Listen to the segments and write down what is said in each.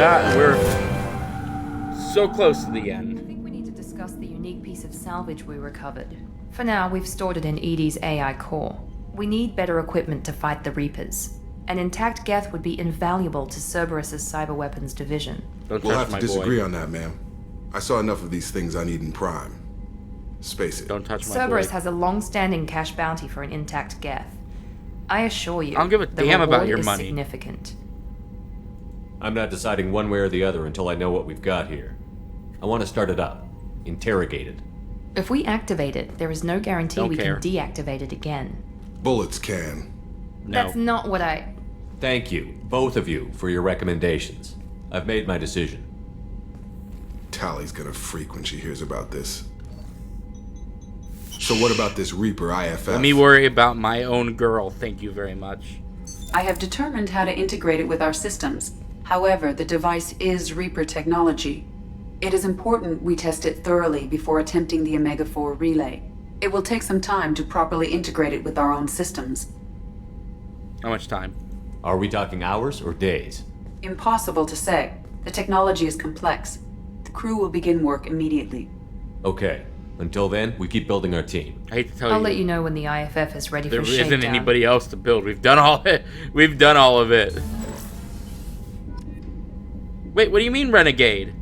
We're so close to the I end. think we need to discuss the unique piece of salvage we recovered. For now, we've stored it in Edie's AI core. We need better equipment to fight the Reapers. An intact Geth would be invaluable to Cerberus's cyber weapons division. Don't We'll touch have to my disagree boy. on that, ma'am. I saw enough of these things I need in Prime. Space it. Don't touch my Cerberus boy. has a long-standing cash bounty for an intact Geth. I assure you, I don't give a the damn about reward your is money. significant. I'm not deciding one way or the other until I know what we've got here. I want to start it up. Interrogate it. If we activate it, there is no guarantee Don't we care. can deactivate it again. Bullets can. No. That's not what I... Thank you, both of you, for your recommendations. I've made my decision. Tally's gonna freak when she hears about this. So what about this Reaper IFF? Let me worry about my own girl. Thank you very much. I have determined how to integrate it with our systems. However, the device is Reaper technology. It is important we test it thoroughly before attempting the Omega-4 relay. It will take some time to properly integrate it with our own systems. How much time? Are we talking hours or days? Impossible to say. The technology is complex. The crew will begin work immediately. Okay. Until then, we keep building our team. I hate to tell I'll you. let you know when the IFF is ready There for shakedown. isn't anybody else to build. We've done all it. We've done all of it. Wait, what do you mean, renegade?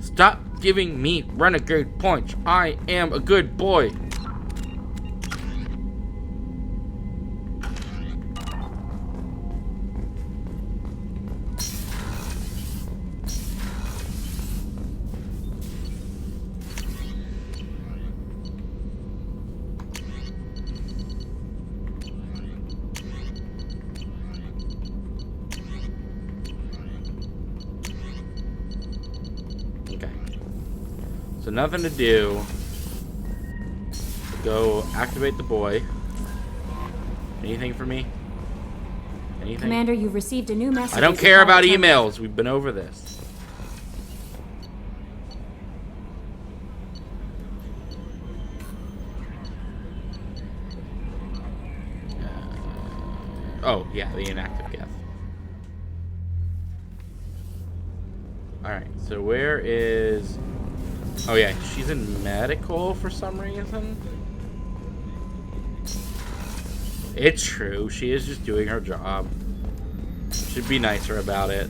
Stop giving me renegade points. I am a good boy. Okay. So nothing to do. Go activate the boy. Anything for me? Anything? Commander, you've received a new message. I don't care about emails. We've been over this. Oh, yeah, the inactive Geth. Alright, so where is... Oh, yeah, she's in medical for some reason. It's true, she is just doing her job. Should be nicer about it.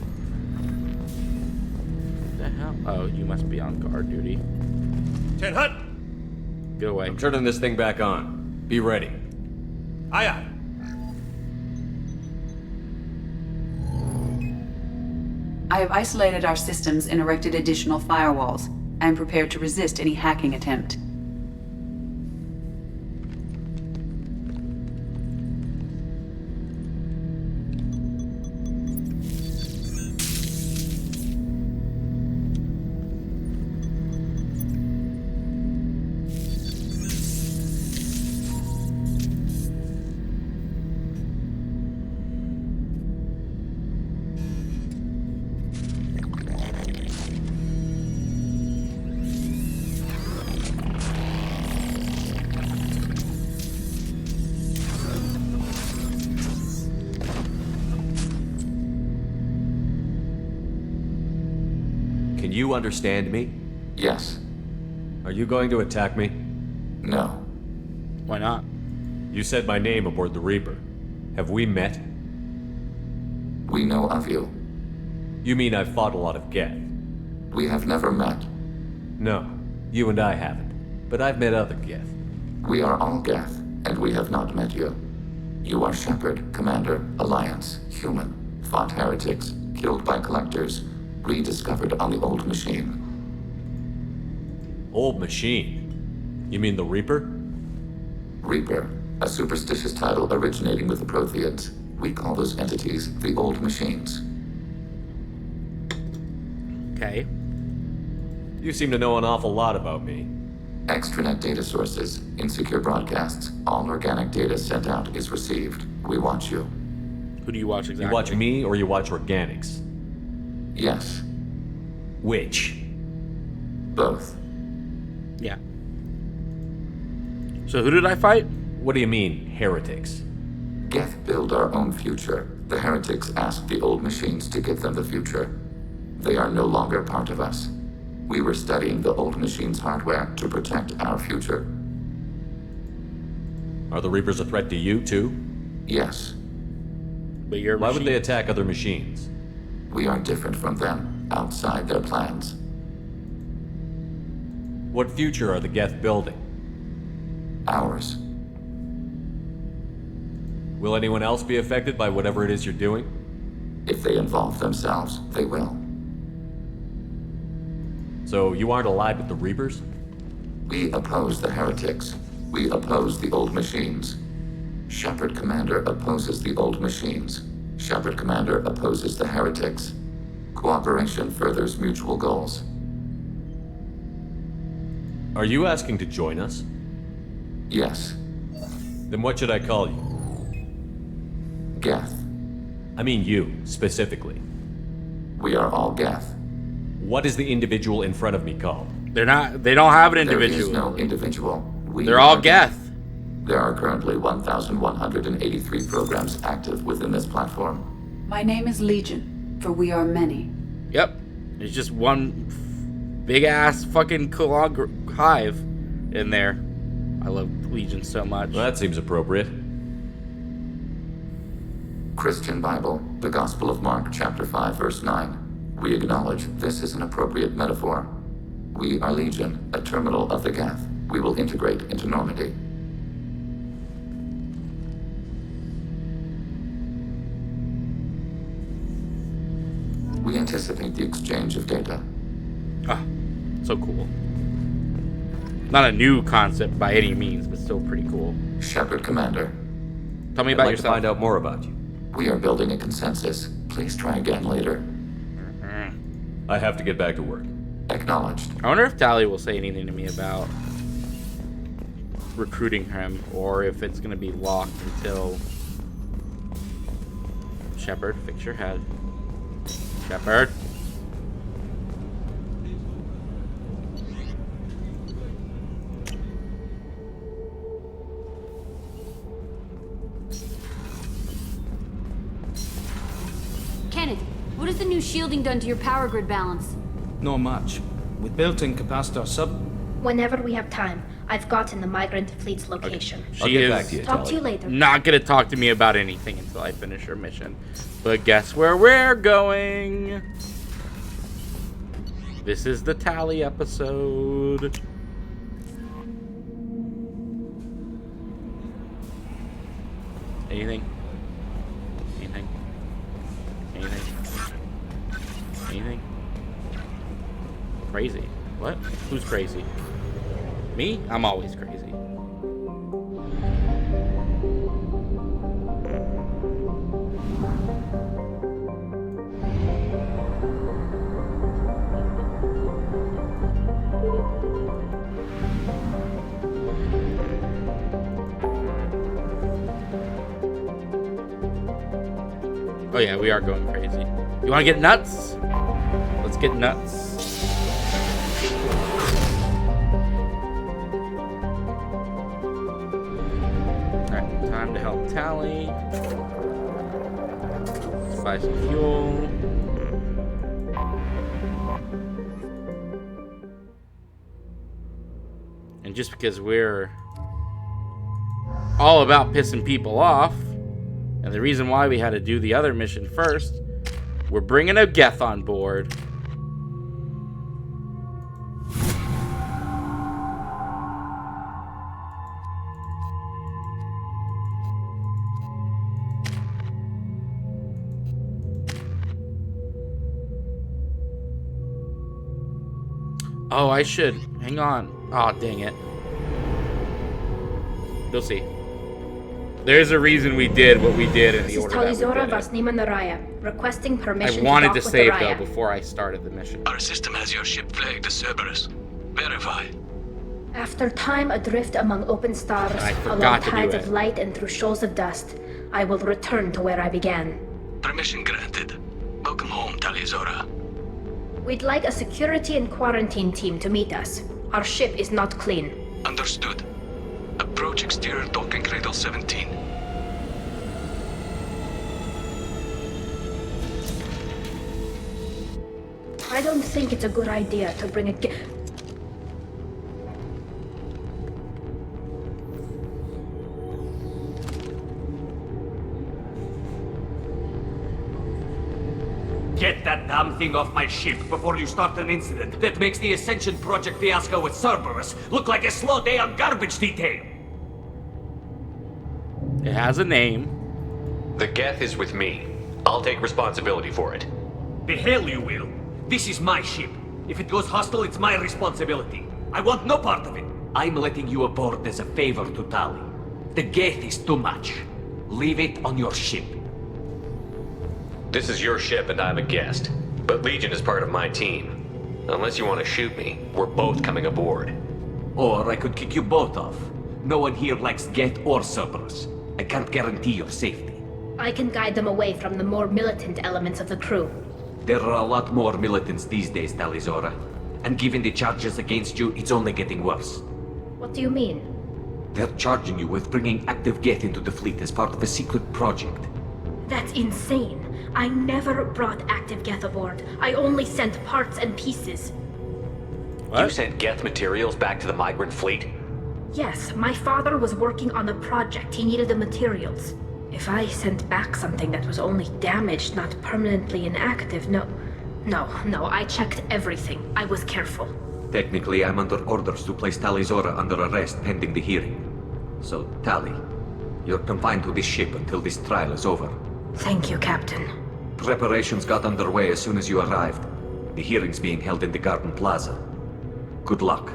What the hell? Oh, you must be on guard duty. 10 Hut! Get away. I'm turning this thing back on. Be ready. Aye aye. I have isolated our systems and erected additional firewalls. I am prepared to resist any hacking attempt. Can you understand me? Yes. Are you going to attack me? No. Why not? You said my name aboard the Reaper. Have we met? We know of you. You mean I've fought a lot of Geth? We have never met. No, you and I haven't. But I've met other Geth. We are all Geth, and we have not met you. You are Shepherd, Commander, Alliance, Human, fought heretics, killed by collectors, rediscovered on the old machine. Old machine? You mean the Reaper? Reaper, a superstitious title originating with the Protheans. We call those entities the old machines. Okay. You seem to know an awful lot about me. Extranet data sources, insecure broadcasts, all organic data sent out is received. We watch you. Who do you watch exactly? You watch me or you watch organics? Yes, Which? both. Yeah. So who did I fight? What do you mean, heretics? Geth build our own future. The heretics ask the old machines to give them the future. They are no longer part of us. We were studying the old machine's hardware to protect our future. Are the Reapers a threat to you, too? Yes, But your Why would machine- they attack other machines? we are different from them, outside their plans. What future are the Geth building? Ours. Will anyone else be affected by whatever it is you're doing? If they involve themselves, they will. So you aren't allied with the Reapers? We oppose the heretics. We oppose the old machines. Shepard Commander opposes the old machines. Shepard Commander opposes the heretics. Cooperation furthers mutual goals. Are you asking to join us? Yes, Then what should I call you? Geth. I mean you, specifically. We are all Geth. What is the individual in front of me called? They don't have an There individual. is no individual. We They're all are Geth. There are currently 1,183 programs active within this platform. My name is Legion, for we are many. Yep. It's just one big ass fucking hive in there. I love Legion so much. Well, that seems appropriate. Christian Bible, the Gospel of Mark, chapter 5, verse 9. We acknowledge this is an appropriate metaphor. We are Legion, a terminal of the Geth. We will integrate into Normandy. We anticipate the exchange of data. Ah, so cool. Not a new concept by any means, but still pretty cool. Shepard Commander, Tell me I'd about like to yourself. find out more about you. we are building a consensus. Please try again later. I have to get back to work. Acknowledged. I wonder if Tally will say anything to me about recruiting him, or if it's going to be locked until... Shepard, fix your head. Shepard. Kenneth, what has the new shielding done to your power grid balance? Not much. With built-in capacitor sub... Whenever we have time, I've gotten the migrant fleet's location. I'll She get is back to you, Talk to Tally. you later. not going to talk to me about anything until I finish her mission. But guess where we're going? This is the Tally episode. Anything? Anything? Anything? Anything? Crazy. What? Who's crazy? Me? I'm always crazy. Oh yeah, we are going crazy. You want to get nuts? Let's get nuts. Alright, time to help Tally. Let's buy some fuel. And just because we're all about pissing people off, and the reason why we had to do the other mission first, we're bringing a Geth on board. Oh, I should. Hang on. Oh, dang it. You'll see. There's a reason we did what we did in This the is order that we Talizora did it. Vasnima Naraya, requesting I permission wanted to to dock with save the though Raya. before I started the mission. Our system has your ship flagged as Cerberus. Verify. After time adrift among open stars, I along forgot to do tides it. of light and through shoals of dust, I will return to where I began. Permission granted. Welcome home, Talizora. We'd like a security and quarantine team to meet us. Our ship is not clean. Understood. Approach exterior docking cradle 17. I don't think it's a good idea to bring a Get that damn thing off my ship before you start an incident that makes the Ascension Project fiasco with Cerberus look like a slow day on garbage detail. It has a name. The Geth is with me. I'll take responsibility for it. The hell you will. This is my ship. If it goes hostile, it's my responsibility. I want no part of it. I'm letting you aboard as a favor to Tali. The Geth is too much. Leave it on your ship. This is your ship and I'm a guest. But Legion is part of my team. Unless you want to shoot me, we're both coming aboard. Or I could kick you both off. No one here likes Geth or Cerberus. I can't guarantee your safety. I can guide them away from the more militant elements of the crew. There are a lot more militants these days, Talizora. And given the charges against you, it's only getting worse. What do you mean? They're charging you with bringing active Geth into the fleet as part of a secret project. That's insane. I never brought active Geth aboard. I only sent parts and pieces. You sent Geth materials back to the migrant fleet? Yes, my father was working on a project. He needed the materials. If I sent back something that was only damaged, not permanently inactive, no, I checked everything. I was careful. Technically, I'm under orders to place Talizora under arrest pending the hearing. So, Tali, you're confined to this ship until this trial is over. Thank you, Captain. Preparations got underway as soon as you arrived. The hearing's being held in the Garden Plaza. Good luck.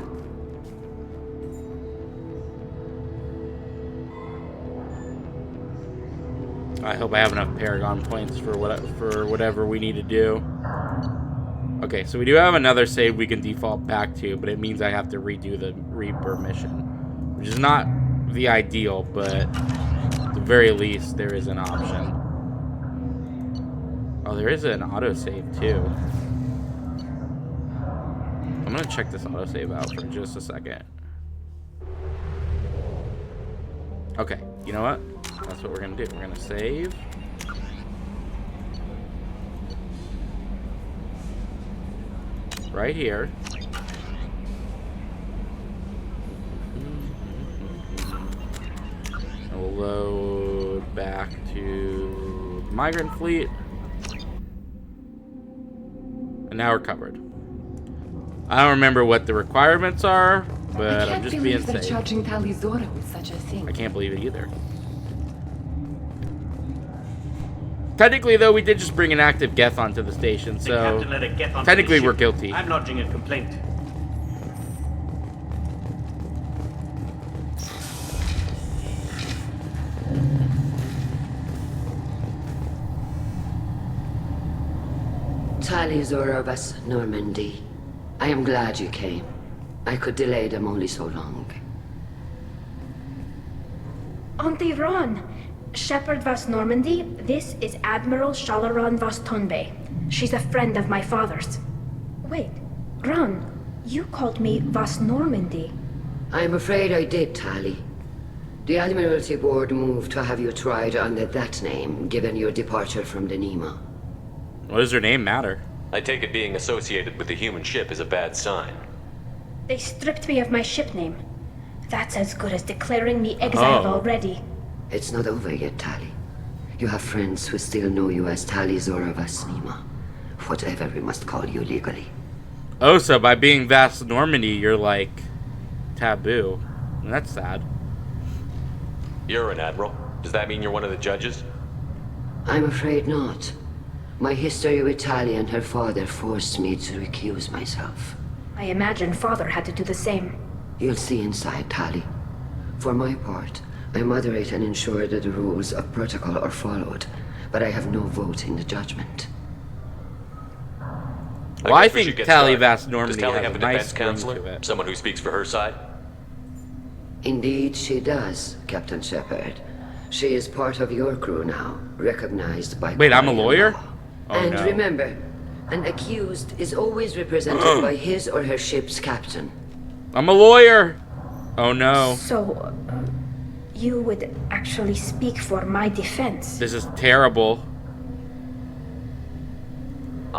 I hope I have enough Paragon points for whatever we need to do. Okay, so we do have another save we can default back to, but it means I have to redo the Reaper mission, which is not the ideal, but at the very least there is an option. Oh, there is an autosave too. I'm gonna check this autosave out for just a second. Okay, you know what? That's what we're gonna do. We're gonna save. Right here. And we'll load back to Migrant Fleet. And now we're covered. I don't remember what the requirements are, but I'm just being safe. Charging Talizora with such a thing. I can't believe it either. Technically, though, we did just bring an active Geth onto the station, so technically we're guilty. I'm lodging a complaint. Talizora vas Normandy. I am glad you came. I could delay them only so long. Auntie Ron! Shepherd vas Normandy, this is Admiral Shalaron vas Tonbe. She's a friend of my father's. Wait, Ron, you called me vas Normandy. I'm afraid I did, Tali. The Admiralty Board moved to have you tried under that name, given your departure from the Nima. What does her name matter? I take it being associated with the human ship is a bad sign. They stripped me of my ship name. That's as good as declaring me exiled already. It's not over yet, Tali. You have friends who still know you as Talizora vas Nima. Whatever we must call you legally. Oh, so by being Vas Normandy, you're like taboo. And that's sad. You're an admiral. Does that mean you're one of the judges? I'm afraid not. My history with Tali and her father forced me to recuse myself. I imagine father had to do the same. You'll see inside, Tali. For my part, I moderate and ensure that the rules of protocol are followed, but I have no vote in the judgment. Well, I think Tali Vas Normandy Does Tali has have a a nice defense ring counselor? to it. Someone who speaks for her side? Indeed, she does, Captain Shepard. She is part of your crew now, recognized by... Wait, I'm a lawyer? Oh, and no. remember, an accused is always represented by his or her ship's captain. I'm a lawyer! Oh no. So, you would actually speak for my defense? This is terrible.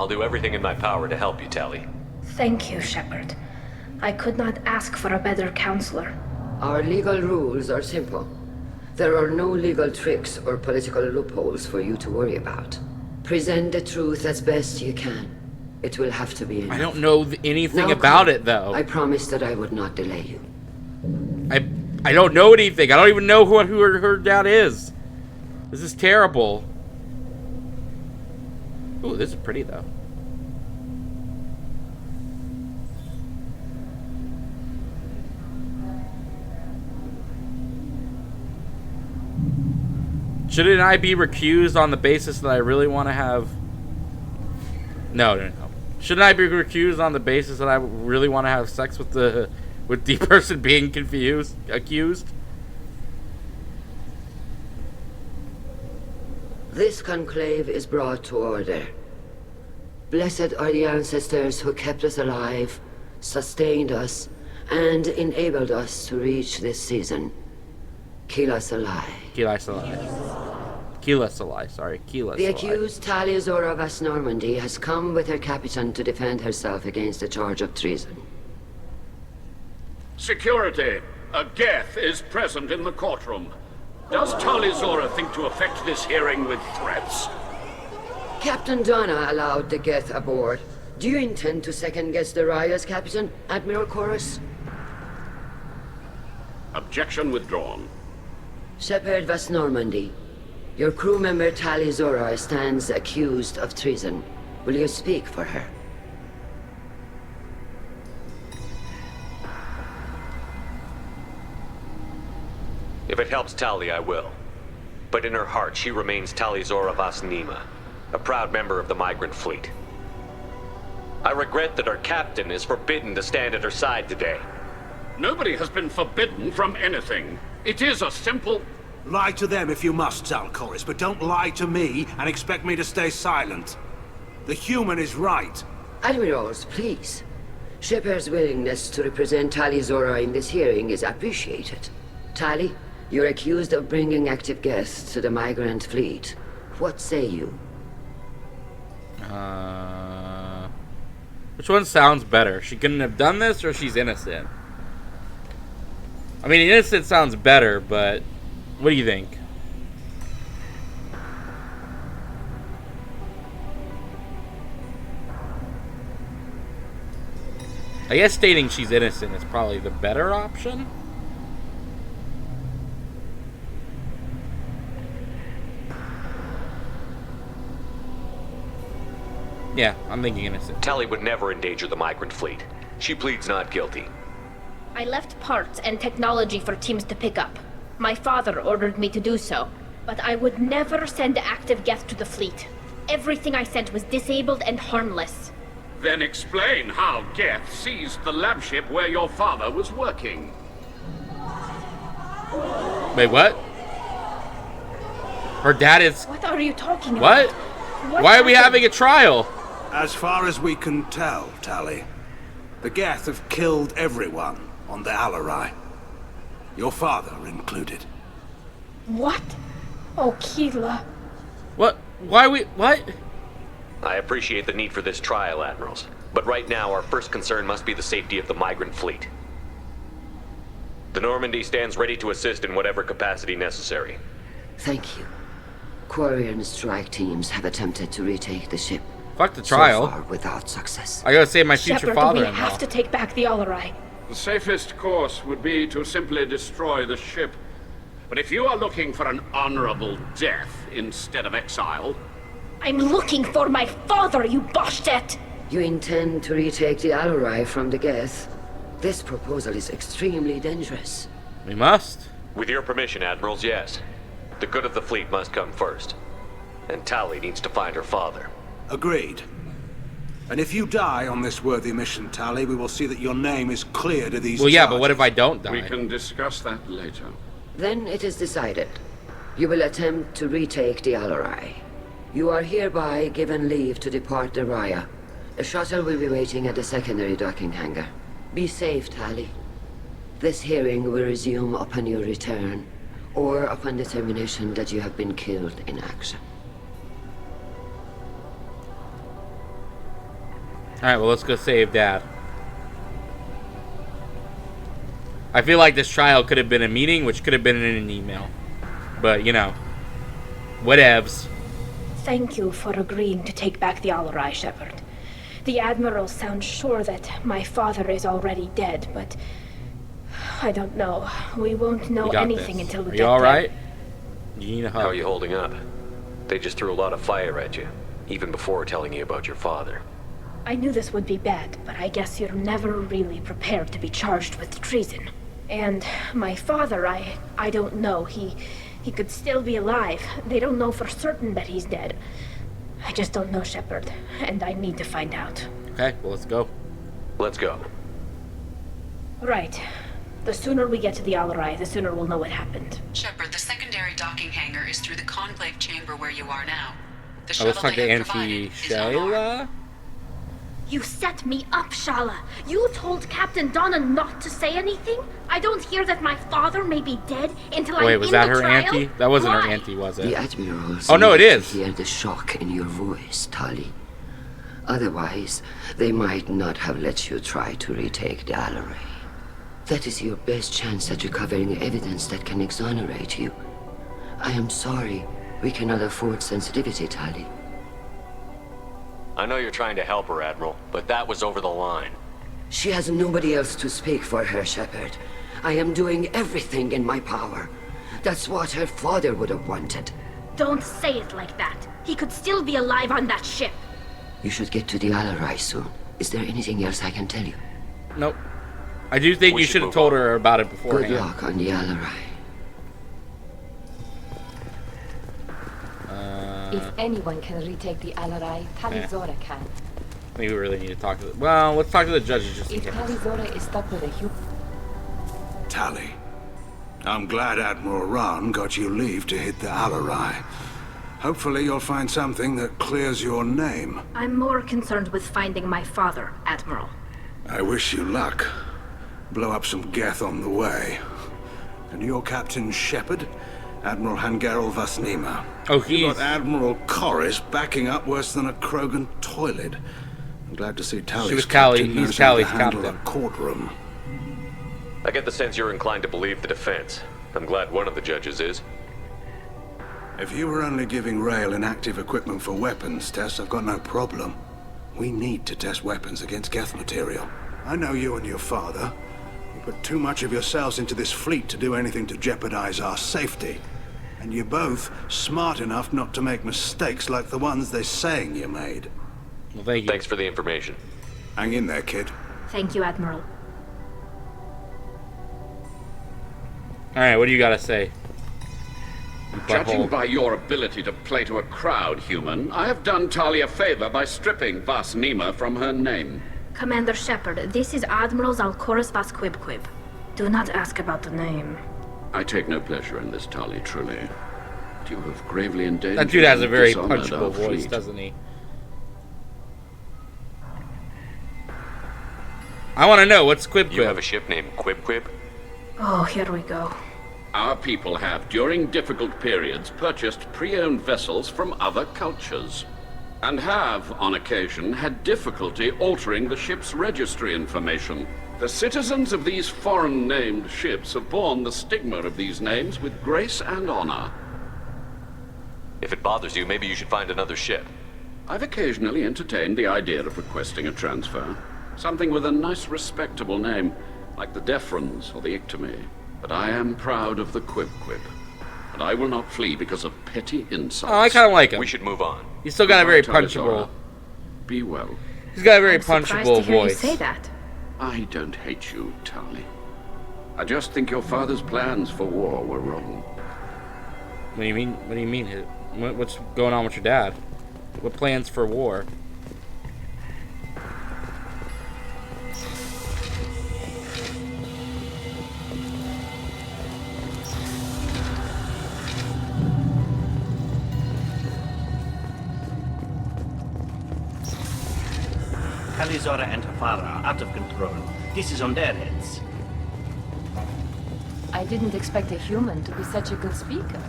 I'll do everything in my power to help you, Tali. Thank you, Shepard. I could not ask for a better counselor. Our legal rules are simple. There are no legal tricks or political loopholes for you to worry about. Present the truth as best you can. It will have to be enough. I don't know anything Now about come. it, though. I promised that I would not delay you. I don't know anything. I don't even know who her dad is. This is terrible. Ooh, this is pretty, though. Shouldn't I be recused on the basis that I really want to have... No. Shouldn't I be recused on the basis that I really want to have sex with the person being accused? This conclave is brought to order. Blessed are the ancestors who kept us alive, sustained us, and enabled us to reach this season. Keela Salai. Keela Salai, sorry. Keela Salai. The accused Tali Azora Vas Normandy has come with her captain to defend herself against a charge of treason. Security! A Geth is present in the courtroom. Does Tali Zora think to effect this hearing with threats? Captain Donna allowed the Geth aboard. Do you intend to second-guess the Raya's captain, Admiral Chorus? Objection withdrawn. Shepard Vas Normandy, your crew member Tali Zora stands accused of treason. Will you speak for her? If it helps Tali, I will. But in her heart, she remains Tali Zora Vas Nima, a proud member of the migrant fleet. I regret that our captain is forbidden to stand at her side today. Nobody has been forbidden from anything. It is a simple... Lie to them if you must, Zalcoris, but don't lie to me and expect me to stay silent. The human is right. Admirals, please. Shepard's willingness to represent Tali Zora in this hearing is appreciated. Tali, you're accused of bringing active guests to the migrant fleet. What say you? Which one sounds better? She couldn't have done this, or she's innocent? I mean, innocent sounds better, but what do you think? I guess stating she's innocent is probably the better option. Yeah, I'm thinking innocent. Tali would never endanger the migrant fleet. She pleads not guilty. I left parts and technology for teams to pick up. My father ordered me to do so, but I would never send active Geth to the fleet. Everything I sent was disabled and harmless. Then explain how Geth seized the lab ship where your father was working. Wait, what? Her dad is... What are you talking about? What? Why are we having a trial? As far as we can tell, Tali, the Geth have killed everyone on the Alarai. Your father included. What? Oh, Keela. What? Why we... What? I appreciate the need for this trial, Admirals. But right now, our first concern must be the safety of the migrant fleet. The Normandy stands ready to assist in whatever capacity necessary. Thank you. Quarian strike teams have attempted to retake the ship. Fuck the trial. So far without success. I gotta save my future Shepard, father-in-law. we have to take back the Alarai. The safest course would be to simply destroy the ship. But if you are looking for an honorable death instead of exile... I'm looking for my father, you bastet! You intend to retake the Alarai from the Geth? This proposal is extremely dangerous. We must. With your permission, Admirals, yes. The good of the fleet must come first. And Tali needs to find her father. Agreed. And if you die on this worthy mission, Tali, we will see that your name is cleared of these Well, yeah, charges. but what if I don't die? We can discuss that later. Then it is decided. You will attempt to retake the Alarai. You are hereby given leave to depart the Raya. A shuttle will be waiting at the secondary docking hangar. Be safe, Tali. This hearing will resume upon your return, or upon determination that you have been killed in action. Alright, well, let's go save Dad. I feel like this trial could have been a meeting, which could have been in an email. But, you know, whatevs. Thank you for agreeing to take back the Alarai, Shepard. The Admiral sounds sure that my father is already dead, but I don't know. We won't know anything until we get there. Are you alright? You need a hug. How are you holding up? They just threw a lot of fire at you, even before telling you about your father. I knew this would be bad, but I guess you're never really prepared to be charged with treason. And my father, I don't know. He could still be alive. They don't know for certain that he's dead. I just don't know, Shepard, and I need to find out. Okay, well, let's go. Let's go. Right. The sooner we get to the Alarai, the sooner we'll know what happened. Shepard, the secondary docking hangar is through the conclave chamber where you are now. The Oh, let's shuttle talk they to have provided Auntie is unarmed. Shayla. You set me up, Shala. You told Captain Donna not to say anything? I don't hear that my father may be dead until I'm in the trial? Wait, was that her trial? auntie? That wasn't Why? her auntie, was it? The Admiral Oh, no, it is. hear the shock in your voice, Tali. Otherwise, they might not have let you try to retake the Alarai. That is your best chance at recovering evidence that can exonerate you. I am sorry. We cannot afford sensitivity, Tali. I know you're trying to help her, Admiral, but that was over the line. She has nobody else to speak for her, Shepard. I am doing everything in my power. That's what her father would have wanted. Don't say it like that. He could still be alive on that ship. You should get to the Alarai soon. Is there anything else I can tell you? Nope. I do think you should have told her about it beforehand. Good luck on the Alarai. If anyone can retake the Alarai, Talizora can. I think we really need to talk to well, let's talk to the judges just in If case. Talizora is stuck with a human... Tali, I'm glad Admiral Ran got you leave to hit the Alarai. Hopefully you'll find something that clears your name. I'm more concerned with finding my father, Admiral. I wish you luck. Blow up some Geth on the way. And your Captain Shepard? Admiral Hangarel Vasnima. Oh, You got Admiral Corris backing up worse than a Krogan toilet. I'm glad to see Tali's She was Tali. captain He's knows how to Tali's handle captain. a courtroom. I get the sense you're inclined to believe the defense. I'm glad one of the judges is. If you were only giving Rail inactive equipment for weapons tests, I've got no problem. We need to test weapons against Geth material. I know you and your father. You put too much of yourselves into this fleet to do anything to jeopardize our safety. And you're both smart enough not to make mistakes like the ones they're saying you made. Well, thank you. Thanks for the information. Hang in there, kid. Thank you, Admiral. Alright, what do you gotta say? Judging by your ability to play to a crowd, human, I have done Tali a favor by stripping Vas Nima from her name. Commander Shepard, this is Admiral Zalkoris Vas Quibquib. Do not ask about the name. I take no pleasure in this, Tali, truly. But you have gravely endangered That dude has a and very dishonored punchable our voice, fleet. doesn't he? I want to know, what's Quib You have Quib? a ship named Quib Quib? Oh, here we go. Our people have, during difficult periods, purchased pre-owned vessels from other cultures, and have, on occasion, had difficulty altering the ship's registry information. The citizens of these foreign-named ships have borne the stigma of these names with grace and honor. If it bothers you, maybe you should find another ship. I've occasionally entertained the idea of requesting a transfer. Something with a nice, respectable name, like the Defrons or the Ictomy. But I am proud of the Quib Quib, and I will not flee because of petty insults. Oh, I kind of like him. We should move on. He's still got a very Goodbye, punchable... Talizora. Be well. He's got a very I'm surprised punchable to hear voice. you say that. I don't hate you, Tali. I just think your father's plans for war were wrong. What do you mean? What do you mean? What's going on with your dad? What plans for war? Talizora and her father are out of control. This is on their heads. I didn't expect a human to be such a good speaker.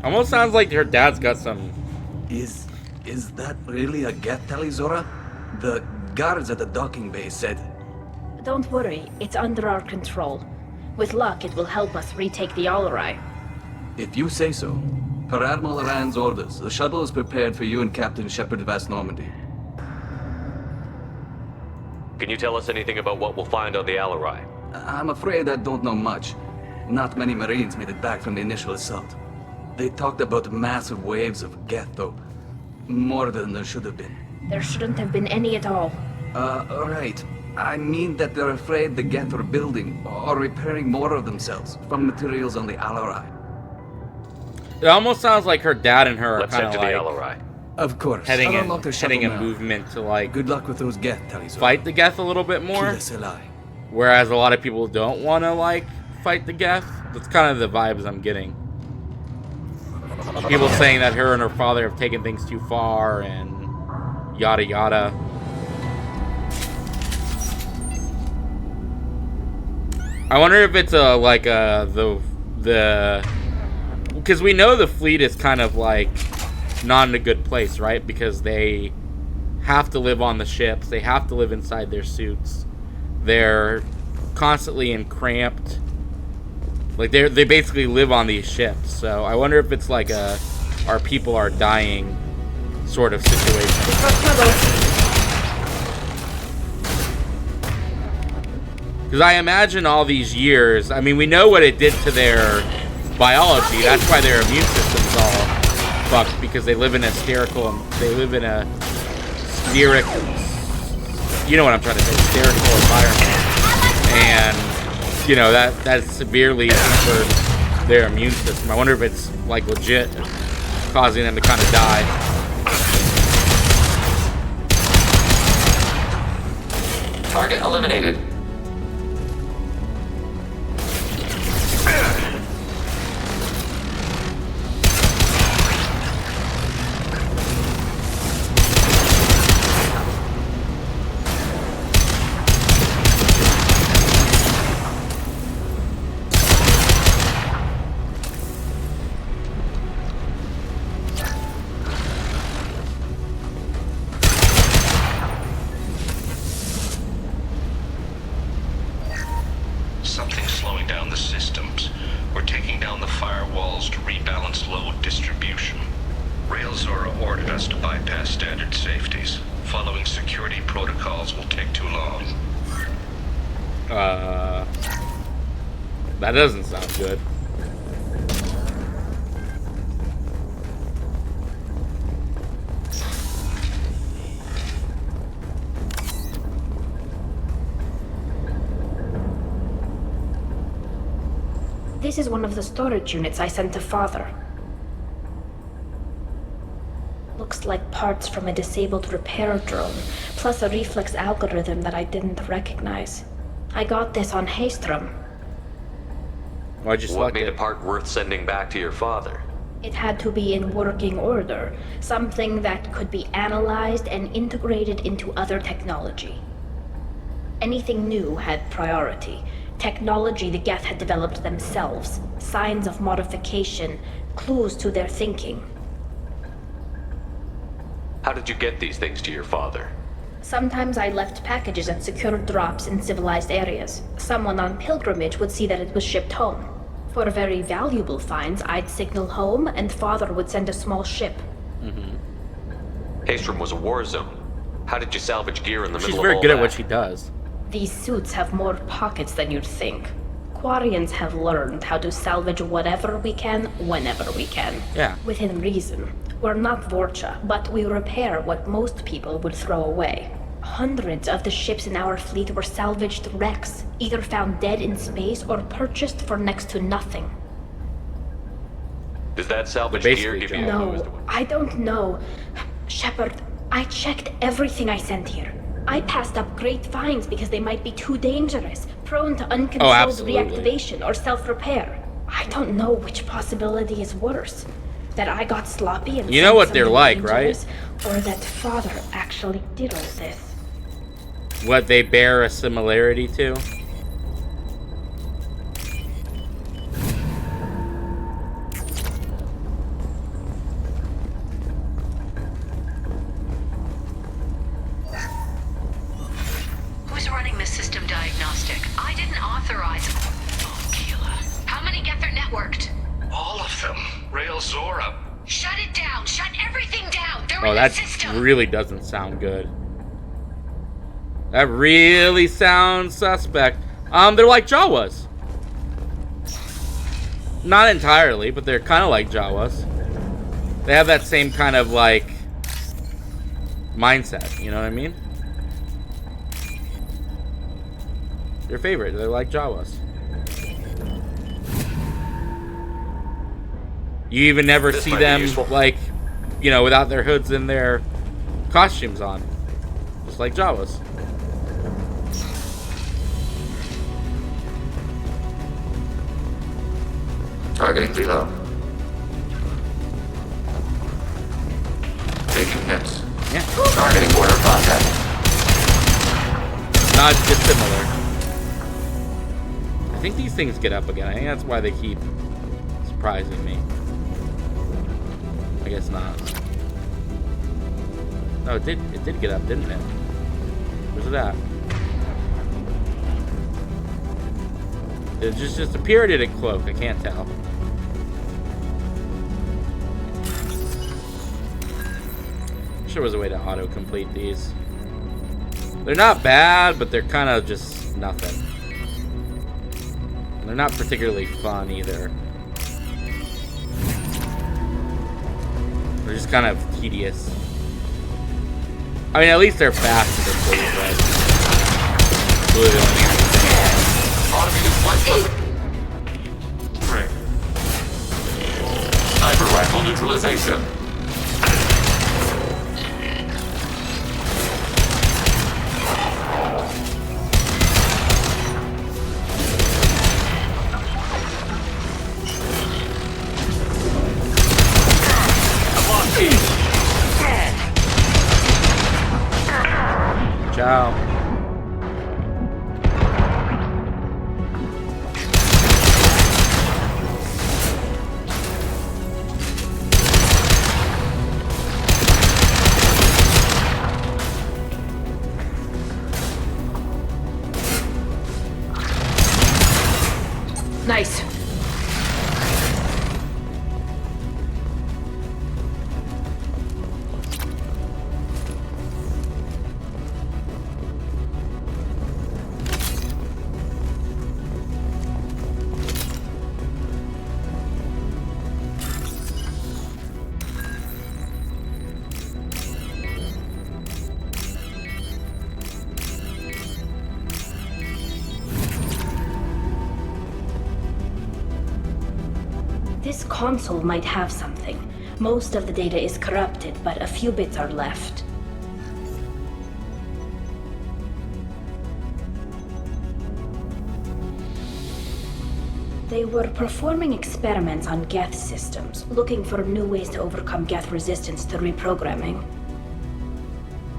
Almost sounds like her dad's got some... Is that really a Geth, Talizora? The guards at the docking bay said... Don't worry, it's under our control. With luck, it will help us retake the Alarai. If you say so. Per Admiral Rand's orders, the shuttle is prepared for you and Captain Shepard Vast Normandy. Can you tell us anything about what we'll find on the Alarai? I'm afraid I don't know much. Not many Marines made it back from the initial assault. They talked about massive waves of Geth, though. More than there should have been. There shouldn't have been any at all. Right. I mean that they're afraid the Geth are building or repairing more of themselves from materials on the Alarai. It almost sounds like her dad and her are Let's head kind to of the like Alarai. Of course. heading I'll unlock the shuttle a now. movement to like Good luck with those Geth, Talizor. fight the Geth a little bit more. Whereas a lot of people don't want to like fight the Geth. That's kind of the vibes I'm getting. People saying that her and her father have taken things too far and yada yada. I wonder if it's because we know the fleet is kind of like not in a good place, right? Because they have to live on the ships, they have to live inside their suits, they're constantly in cramped, like they basically live on these ships. So I wonder if it's like our people are dying sort of situation. Because I imagine all these years, I mean, we know what it did to their biology. That's why their immune system's all fucked, because they live in a spherical, they live in a spheric, you know what I'm trying to say, spherical environment. And, you know, that severely hampered their immune system. I wonder if it's, like, legit causing them to kind of die. Target eliminated. Something's slowing down the systems. We're taking down the firewalls to rebalance load distribution. Railzora ordered us to bypass standard safeties. Following security protocols will take too long. That doesn't sound good. This is one of the storage units I sent to Father. Looks like parts from a disabled repair drone, plus a reflex algorithm that I didn't recognize. I got this on Haystrom. Why'd you select What made a part worth sending back to your father? It had to be in working order, something that could be analyzed and integrated into other technology. Anything new had priority. Technology the Geth had developed themselves, signs of modification, clues to their thinking. How did you get these things to your father? Sometimes I left packages at secure drops in civilized areas. Someone on pilgrimage would see that it was shipped home. For very valuable finds, I'd signal home, and Father would send a small ship. Haystrom was a war zone. How did you salvage gear in the middle She's of very all good that? at what she does. These suits have more pockets than you'd think. Quarians have learned how to salvage whatever we can, whenever we can. Yeah. Within reason. We're not Vorcha, but we repair what most people would throw away. Hundreds of the ships in our fleet were salvaged wrecks, either found dead in space or purchased for next to nothing. Does that salvage gear give you... No, I don't know. Shepard, I checked everything I sent here. I passed up great finds because they might be too dangerous, prone to uncontrolled reactivation or self-repair. I don't know which possibility is worse. That I got sloppy and you know what they're like, right? Or that Father actually did all this. What they bear a similarity to? diagnostic. I didn't authorize. Oh, Keela. How many Geth are networked? All of them. Rail Zora. Shut it down. Shut everything down. They're Oh, in the that system. really doesn't sound good. That really sounds suspect. They're like Jawas. Not entirely, but they're kind of like Jawas. They have that same kind of, like, mindset, you know what I mean? Their favorite, they're like Jawas. You even never see them, like, you know, without their hoods and their costumes on. Just like Jawas. Targeting below. Taking hits. Yeah. Targeting border contact. Not dissimilar. I think these things get up again. I think that's why they keep surprising me. I guess not. No, it did get up, didn't it? Where's it at? Did it just appear or did it cloak? I can't tell. Wish there was a way to auto-complete these. They're not bad, but they're kind of just nothing. And they're not particularly fun either. They're just kind of tedious. I mean, at least they're faster than Blue, but Blue the only thing I Right. Sniper rifle neutralization. Ciao. Nice. This console might have something. Most of the data is corrupted, but a few bits are left. They were performing experiments on Geth systems, looking for new ways to overcome Geth resistance to reprogramming.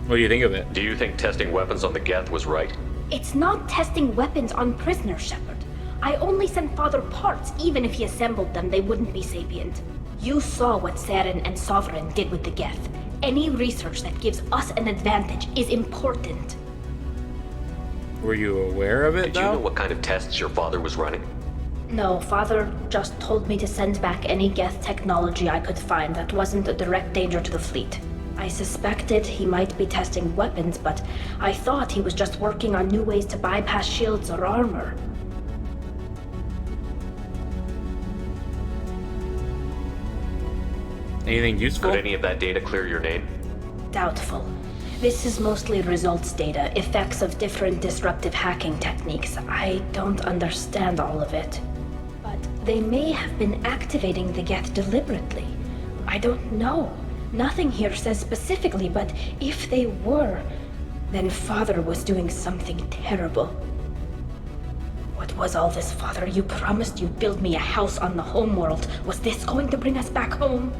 What do you think of it? Do you think testing weapons on the Geth was right? It's not testing weapons on prisoners, Shepard. I only sent Father parts. Even if he assembled them, they wouldn't be sapient. You saw what Saren and Sovereign did with the Geth. Any research that gives us an advantage is important. Were you aware of it, Did you know what kind of tests your father was running? No, Father just told me to send back any Geth technology I could find that wasn't a direct danger to the fleet. I suspected he might be testing weapons, but I thought he was just working on new ways to bypass shields or armor. Anything useful? Could any of that data clear your name? Doubtful. This is mostly results data, effects of different disruptive hacking techniques. I don't understand all of it. But they may have been activating the Geth deliberately. I don't know. Nothing here says specifically, but if they were, then Father was doing something terrible. What was all this, Father? You promised you'd build me a house on the homeworld. Was this going to bring us back home?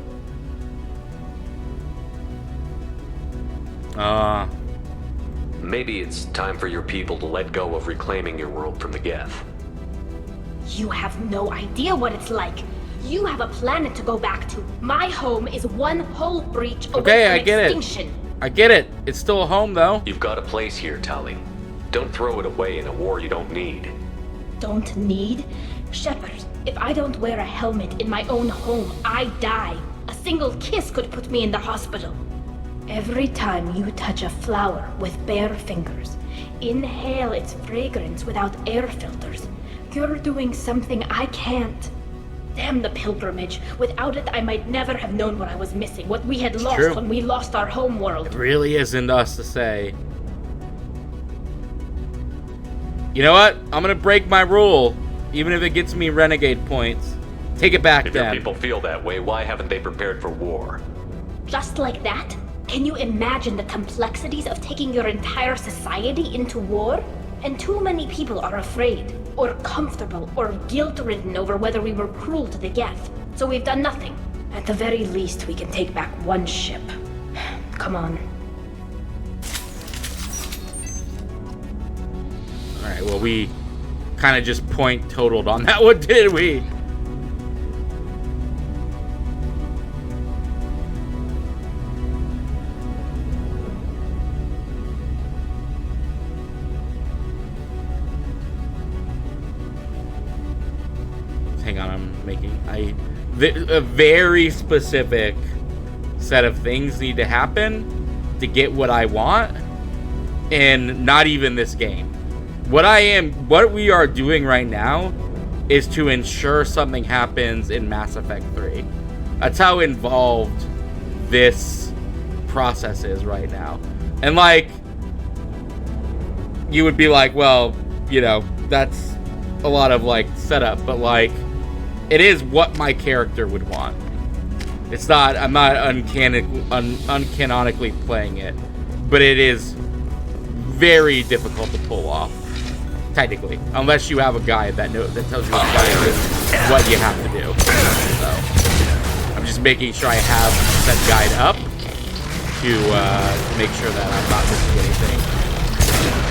Maybe it's time for your people to let go of reclaiming your world from the Geth. You have no idea what it's like. You have a planet to go back to. My home is one whole breach away Okay, from I get extinction. it. I get it. It's still a home, though. You've got a place here, Tali. Don't throw it away in a war you don't need. Don't need? Shepard, if I don't wear a helmet in my own home, I die. A single kiss could put me in the hospital. Every time you touch a flower with bare fingers, inhale its fragrance without air filters, you're doing something I can't. Damn the pilgrimage. Without it, I might never have known what I was missing, what we had lost True. when we lost our home world. It really isn't us to say. You know what? I'm gonna break my rule, even if it gets me renegade points. Take it back, If then. your people feel that way, why haven't they prepared for war? Just like that? Can you imagine the complexities of taking your entire society into war? And too many people are afraid, or comfortable, or guilt-ridden over whether we were cruel to the Geth. So we've done nothing. At the very least, we can take back one ship. Come on. Alright, well, we kind of just point totaled on that one, did we? Hang on, I'm making a very specific set of things need to happen to get what I want, and not even this game. What we are doing right now is to ensure something happens in Mass Effect 3. That's how involved this process is right now. And like, you would be like, well, you know, that's a lot of like setup, but like, it is what my character would want. It's not, I'm not uncanonically playing it, but it is very difficult to pull off, technically, unless you have a guide that tells you exactly what you have to do. So I'm just making sure I have that guide up to make sure that I'm not missing anything.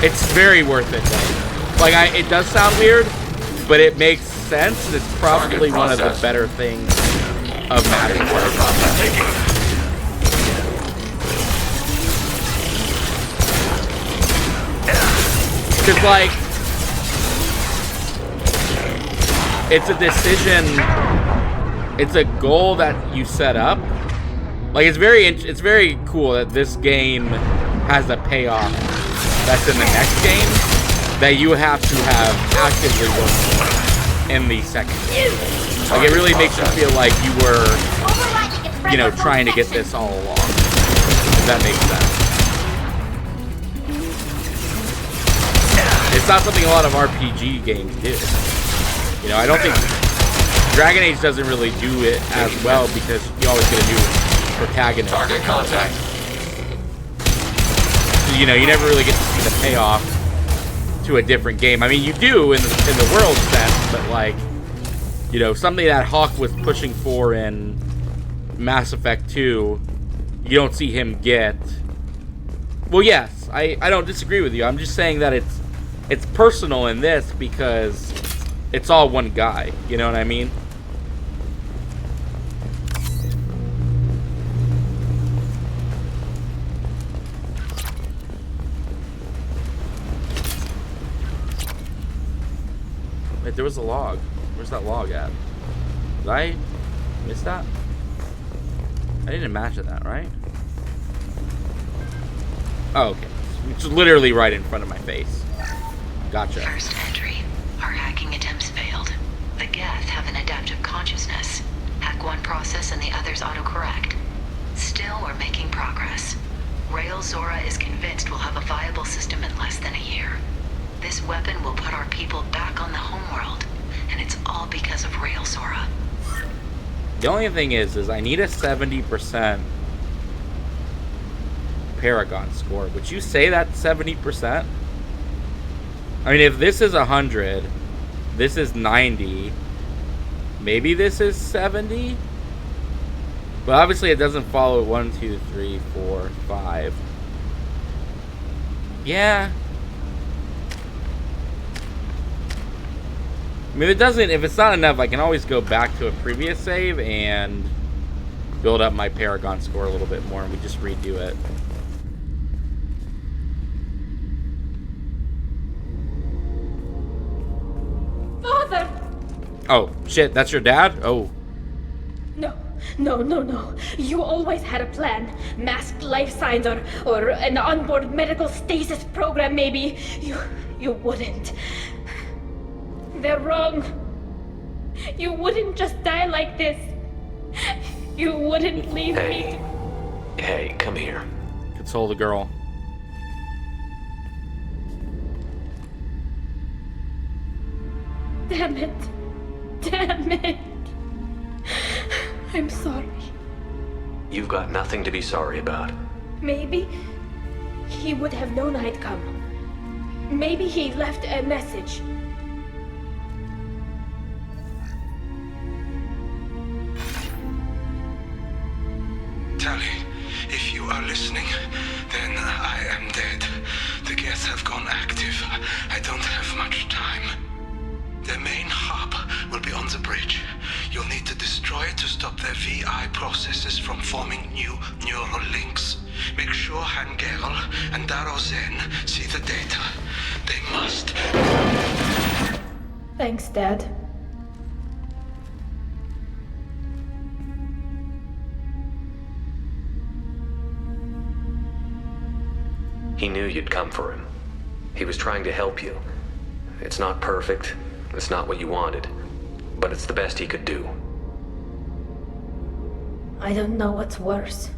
It's very worth it, though. Like, it does sound weird, but it makes sense, and it's probably one of the better things of Mass Effect. Because, like, it's a decision, it's a goal that you set up. Like, it's very cool that this game has a payoff that's in the next game that you have to have actively worked for in the second game. Like, it really makes you feel like you were, you know, trying to get this all along. If that makes sense. It's not something a lot of RPG games do. You know, I don't think Dragon Age doesn't really do it as well because you always get a new protagonist. Target contact. So, you know, you never really get to see the payoff to a different game. I mean, you do in the world sense, but like, you know, something that Hawk was pushing for in Mass Effect 2, you don't see him get. Well, yes, I don't disagree with you. I'm just saying that it's personal in this because it's all one guy. You know what I mean? Wait, there was a log. Where's that log at? Did I miss that? I didn't imagine that, right? Oh, okay. It's literally right in front of my face. Gotcha. First entry. Our hacking attempts failed. The Geth have an adaptive consciousness. Hack one process and the others autocorrect. Still, we're making progress. Rail Zora is convinced we'll have a viable system in less than a year. This weapon will put our people back on the homeworld, and it's all because of Rail Zora. The only thing is I need a 70% Paragon score. Would you say that's 70%? I mean, if this is 100, this is 90, maybe this is 70? But obviously it doesn't follow 1, 2, 3, 4, 5. Yeah. I mean, if it's not enough, I can always go back to a previous save and build up my Paragon score a little bit more, and we just redo it. Oh, shit, that's your dad? Oh. No. You always had a plan. Masked life signs or an onboard medical stasis program, maybe. You wouldn't. They're wrong. You wouldn't just die like this. You wouldn't leave me. Hey, come here. Console the girl. Damn it. I'm sorry. You've got nothing to be sorry about. Maybe he would have known I'd come. Maybe he left a message. Tally, if you are listening, then I am dead. The Geth have gone active. I don't have much time. Their main hub will be on the bridge. You'll need to destroy it to stop their VI processes from forming new neural links. Make sure Hangerl and Daro Zen see the data. They must. Thanks, Dad. He knew you'd come for him. He was trying to help you. It's not perfect. It's not what you wanted. But it's the best he could do. I don't know what's worse.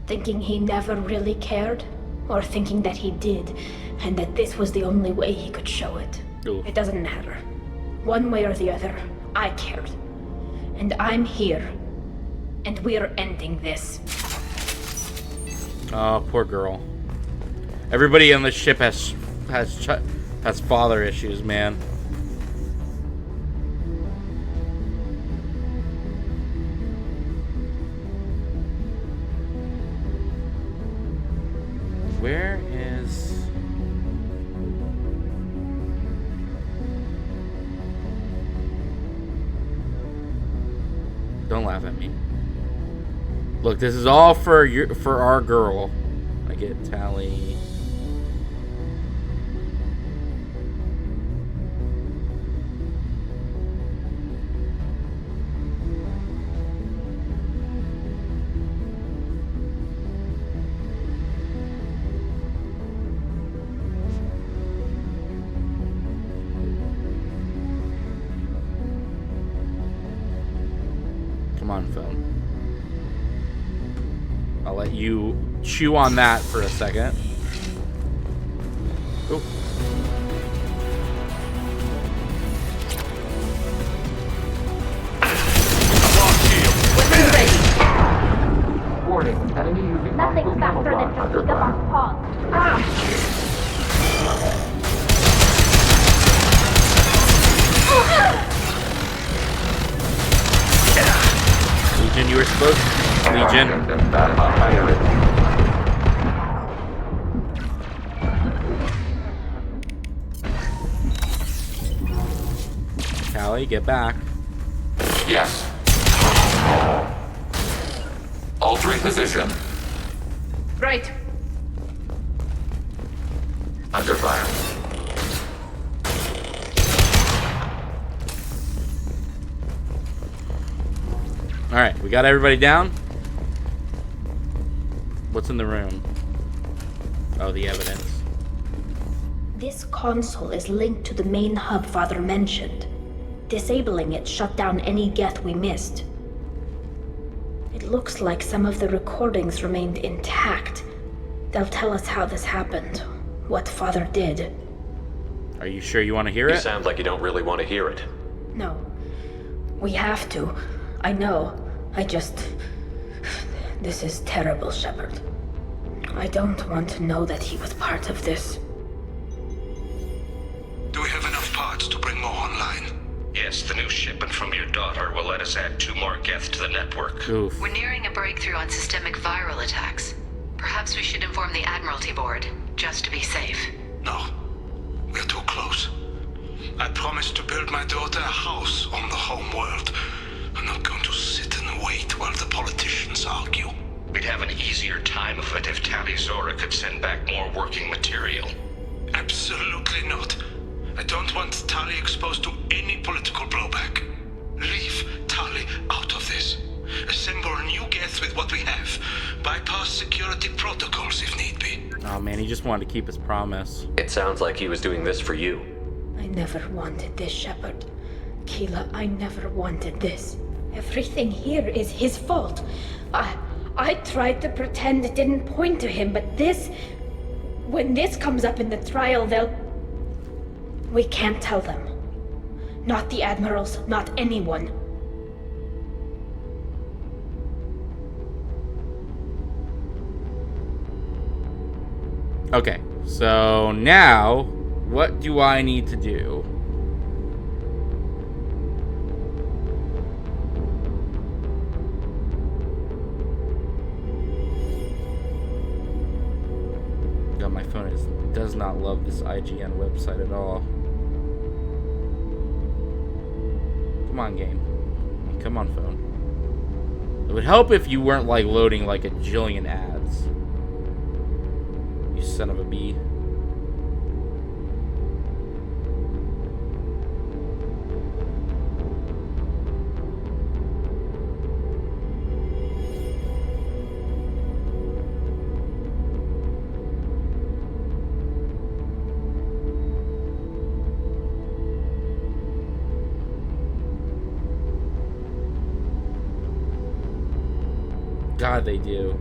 Thinking he never really cared, or thinking that he did, and that this was the only way he could show it. Ooh. It doesn't matter. One way or the other, I cared. And I'm here. And we're ending this. Oh, poor girl. Everybody on the ship has father issues, man. Where is... Don't laugh at me. Look, this is all for our girl. I get Tally. Come on, phone. I'll let you chew on that for a second. Oh. Warning, enemy using Nothing faster than fatigue of our paws. Legion, you were supposed to. Legion. Callie, get back. Yes. Altering position. Right. Under fire. Alright, we got everybody down. What's in the room? Oh, the evidence. This console is linked to the main hub Father mentioned. Disabling it shut down any Geth we missed. It looks like some of the recordings remained intact. They'll tell us how this happened, what Father did. Are you sure you want to hear it? You sound like you don't really want to hear it. No. We have to. I know. This is terrible, Shepard. I don't want to know that he was part of this. Do we have enough parts to bring more online? Yes, the new shipment from your daughter will let us add 2 more Geth to the network. Oof. We're nearing a breakthrough on systemic viral attacks. Perhaps we should inform the Admiralty Board, just to be safe. No. We're too close. I promised to build my daughter a house on the home world. I'm not going to sit and wait while the politicians argue. We'd have an easier time of it if Tali Zora could send back more working material. Absolutely not. I don't want Tali exposed to any political blowback. Leave Tali out of this. Assemble new Geth with what we have. Bypass security protocols if need be. Oh man, he just wanted to keep his promise. It sounds like he was doing this for you. I never wanted this, Shepard. Keela, I never wanted this. Everything here is his fault. I tried to pretend it didn't point to him, but this... When this comes up in the trial, they'll... We can't tell them. Not the admirals, not anyone. Okay, so now, what do I need to do? God, my phone does not love this IGN website at all. Come on, game. Come on, phone. It would help if you weren't like loading like a jillion ads. You son of a bee. God, they do.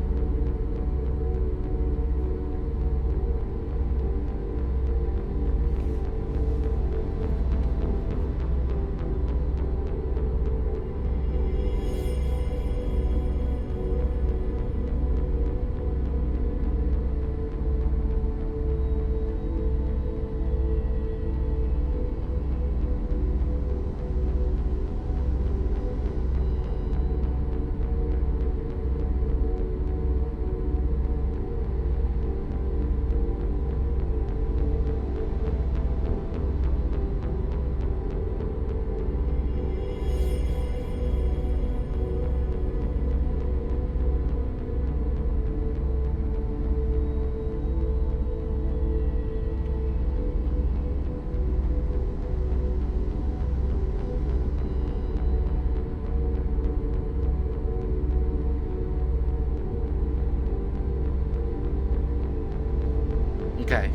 Okay,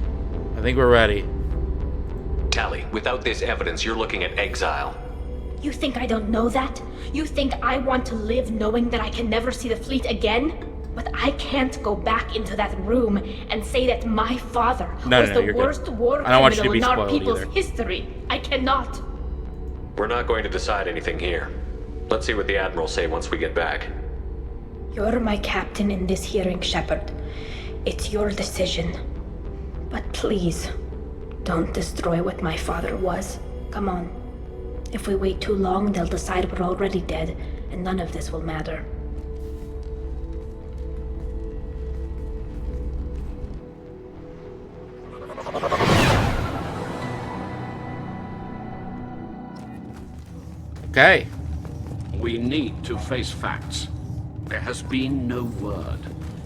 I think we're ready. Tali, without this evidence, you're looking at exile. You think I don't know that? You think I want to live knowing that I can never see the fleet again? But I can't go back into that room and say that my father was the worst war criminal in our people's history. I cannot. We're not going to decide anything here. Let's see what the Admirals say once we get back. You're my captain in this hearing, Shepard. It's your decision. But please, don't destroy what my father was. Come on. If we wait too long, they'll decide we're already dead, and none of this will matter. Okay. We need to face facts. There has been no word.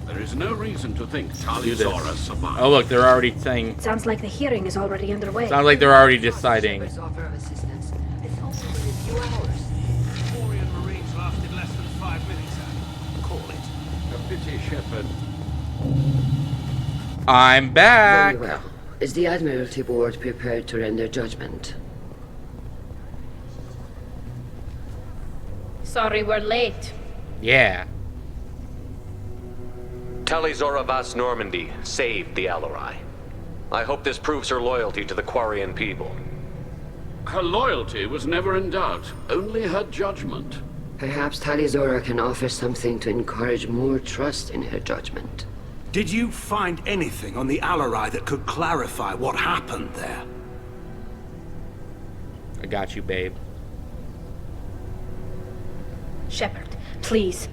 There is no reason to think Tali Zora survived. Oh look, they're already saying... Sounds like the hearing is already underway. Sounds like they're already deciding. Marines lasted less than 5 minutes. Call it. A pity, Shepard. I'm back. Very well. Is the Admiralty Board prepared to render judgment? Sorry we're late. Yeah. Tali Zora Vas Normandy saved the Alarai. I hope this proves her loyalty to the Quarian people. Her loyalty was never in doubt, only her judgment. Perhaps Tali Zora can offer something to encourage more trust in her judgment. Did you find anything on the Alarai that could clarify what happened there? I got you, babe. Shepard, please.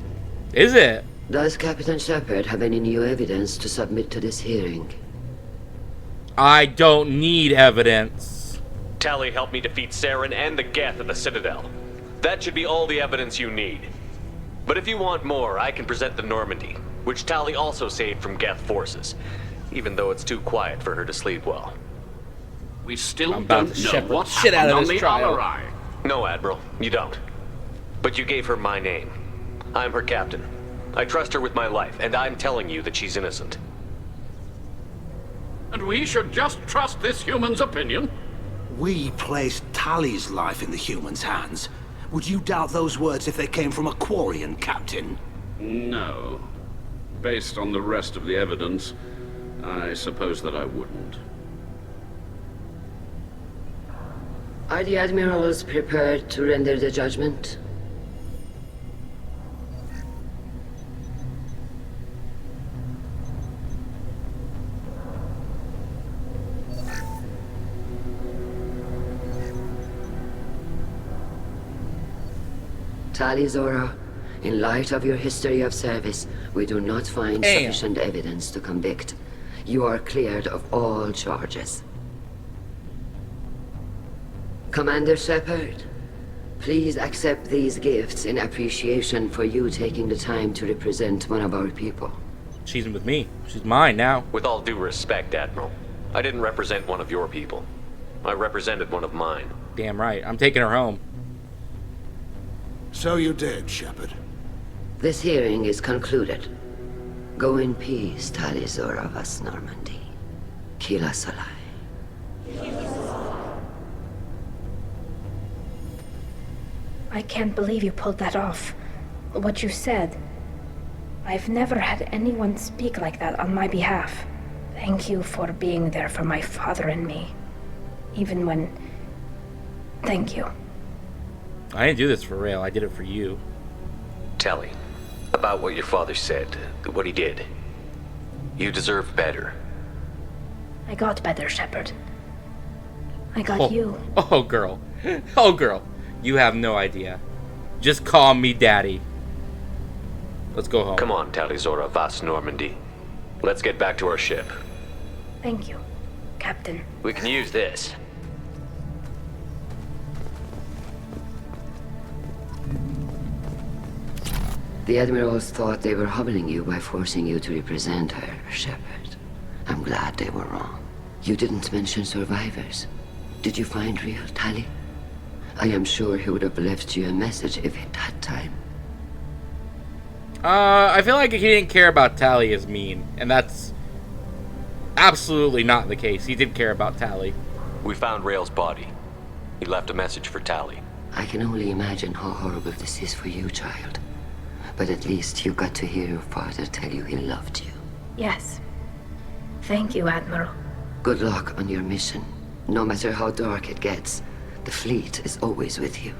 Is it? Does Captain Shepard have any new evidence to submit to this hearing? I don't need evidence. Tali helped me defeat Saren and the Geth at the Citadel. That should be all the evidence you need. But if you want more, I can present the Normandy, which Tali also saved from Geth forces, even though it's too quiet for her to sleep well. We still don't know what shit out happened of on this the trial. Alarai. No, Admiral, you don't. But you gave her my name. I'm her captain. I trust her with my life, and I'm telling you that she's innocent. And we should just trust this human's opinion? We placed Tally's life in the human's hands. Would you doubt those words if they came from a Quarian, Captain? No. Based on the rest of the evidence, I suppose that I wouldn't. Are the admirals prepared to render the judgment? Tali Zora, in light of your history of service, we do not find sufficient evidence to convict. You are cleared of all charges. Commander Shepard, please accept these gifts in appreciation for you taking the time to represent one of our people. She's with me. She's mine now. With all due respect, Admiral, I didn't represent one of your people. I represented one of mine. Damn right. I'm taking her home. So you did, Shepard. This hearing is concluded. Go in peace, Tali Zora Vas Normandy. Kila Salai. I can't believe you pulled that off. What you said. I've never had anyone speak like that on my behalf. Thank you for being there for my father and me. Even when... Thank you. I didn't do this for Rail. I did it for you. Tali, about what your father said, what he did. You deserve better. I got better, Shepard. I got you. Oh, girl. Oh, girl. You have no idea. Just call me Daddy. Let's go home. Come on, Tali Zora Vas Normandy. Let's get back to our ship. Thank you, Captain. We can use this. The admirals thought they were humbling you by forcing you to represent her, Shepard. I'm glad they were wrong. You didn't mention survivors. Did you find real Tali? I am sure he would have left you a message if he'd had time. I feel like he didn't care about Tali as mean, and that's absolutely not the case. He did care about Tali. We found Rail's body. He left a message for Tali. I can only imagine how horrible this is for you, child. But at least you got to hear your father tell you he loved you. Yes. Thank you, Admiral. Good luck on your mission. No matter how dark it gets, the fleet is always with you.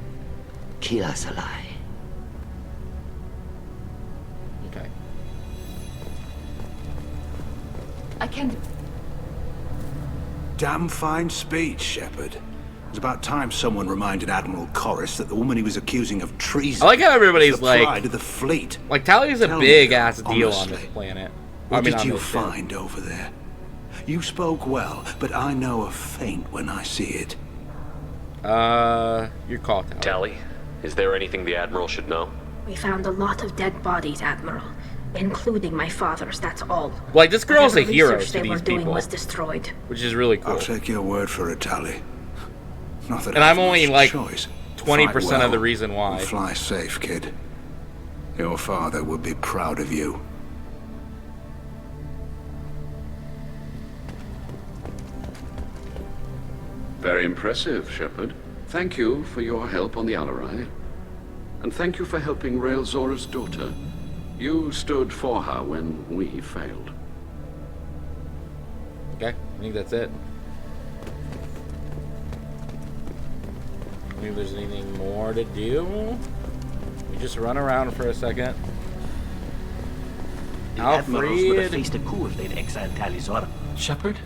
Kila Salai. Okay. I can't... Damn fine speech, Shepard. It's about time someone reminded Admiral Corus that the woman he was accusing of treason. I like how everybody's was the like, pride of the fleet. Like Tali's a big ass deal on this planet. What did you find over there? You spoke well, but I know a feint when I see it. Your call, Tali. Tali, is there anything the Admiral should know? We found a lot of dead bodies, Admiral. Including my father's, that's all. Like, this girl's a Whatever hero research to they these were doing people. was destroyed. Which is really cool. I'll take your word for it, Tali. Not that And I'm only like choice. 20% of the reason why. And fly safe, kid. Your father would be proud of you. Very impressive, Shepard. Thank you for your help on the Alarai. And thank you for helping Rail Zora's daughter. You stood for her when we failed. Okay, I think that's it. I think there's anything more to do. We just run around for a second. The admirals would have Alfred. faced a coup if they'd exiled Tali Zora. Shepard,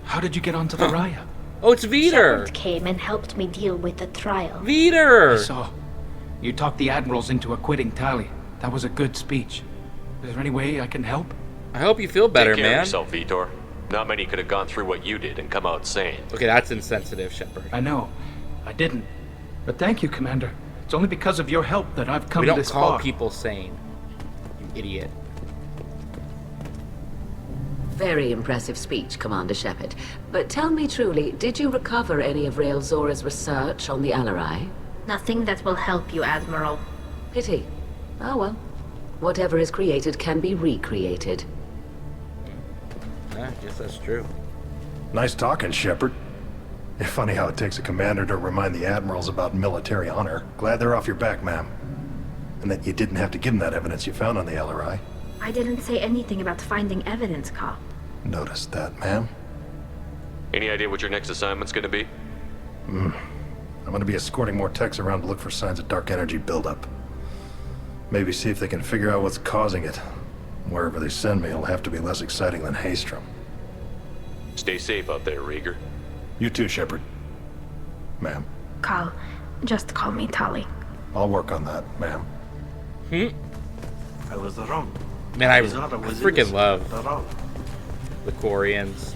how did you get onto the Raya? Oh, it's Veter. Shepard came and helped me deal with the trial. Veter. I saw. You talked the admirals into acquitting Tali. That was a good speech. Is there any way I can help? I hope you feel better, Take care man. of yourself, Vitor. Not many could have gone through what you did and come out sane. Okay, that's insensitive, Shepard. I know. I didn't. But thank you, Commander. It's only because of your help that I've come We don't this call far. people sane. You idiot. Very impressive speech, Commander Shepard. But tell me truly, did you recover any of Rail Zora's research on the Alarai? Nothing that will help you, Admiral. Pity. Oh well. Whatever is created can be recreated. Yeah, I guess that's true. Nice talking, Shepard. Funny how it takes a commander to remind the admirals about military honor. Glad they're off your back, ma'am. And that you didn't have to give them that evidence you found on the LRI. I didn't say anything about finding evidence, Carl. Noticed that, ma'am. Any idea what your next assignment's gonna be? I'm gonna be escorting more techs around to look for signs of dark energy buildup. Maybe see if they can figure out what's causing it. Wherever they send me, it'll have to be less exciting than Haystrom. Stay safe out there, Rieger. You too, Shepard. Ma'am. Carl, just call me Tali. I'll work on that, ma'am. I was wrong. Man, I Zara was freaking innocent. love Wrong. the Quarians.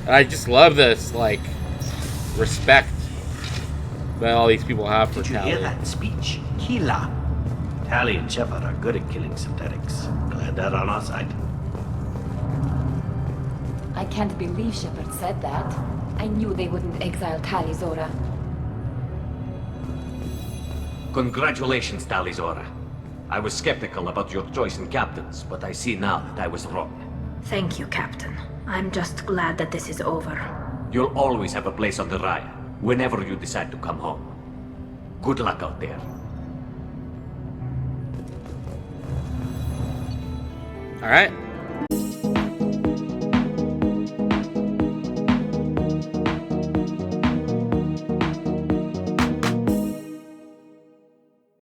And I just love this, like, respect that all these people have for Did you hear Tali. that speech? Kila. Tali and Shepard are good at killing synthetics. Glad they're on our side. I can't believe Shepard said that. I knew they wouldn't exile Tali Zora. Congratulations, Talizora. I was skeptical about your choice in captains, but I see now that I was wrong. Thank you, Captain. I'm just glad that this is over. You'll always have a place on the Raya, whenever you decide to come home. Good luck out there. Alright.